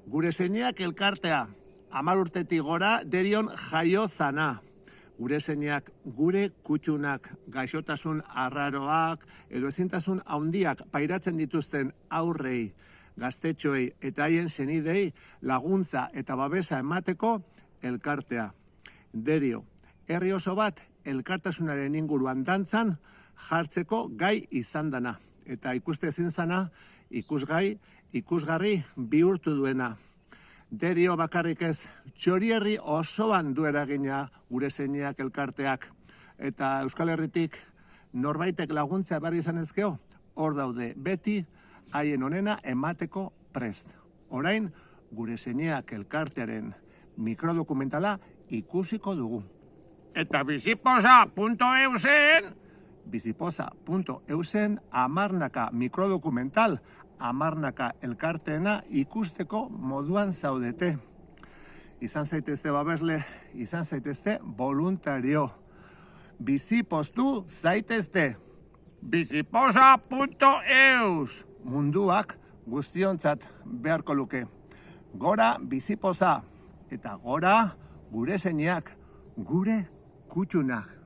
Gure zeinak elkartea, 10 urtetik gora derion jaio zana. Gure zeinak, gure kutxunak, gaixotasun arraroak edo ezintasun handiak pairatzen dituzten aurrei, gaztetxoei eta haien senidei laguntza eta babesa emateko elkartea. Derio, herri oso bat elkartasunaren inguruan dantzan jartzeko gai izan dana. Eta ikuste ezin zana, ikusgarri bihurtu duena. Derio bakarrik ez, Txorierri osoan du eragina gure zeinak elkarteak. Eta Euskal Herritik norbaitek laguntza behar izan ezkeo, hor daude beti haien onena emateko prest. Orain, gure zeinak elkartearen mikrodokumentala ikusiko dugu. Eta biziposa.eusen biziposa.eusen 10 mikrodokumental, 10 elkarteena ikusteko moduan zaudete. Izan zaitezte babesle, izan zaitezte voluntario. Bizipoztu zaitezte. biziposa.eus Munduak guztiontzat beharko luke. Gora bizipoza eta gora gure zeinak, gure kutxunak.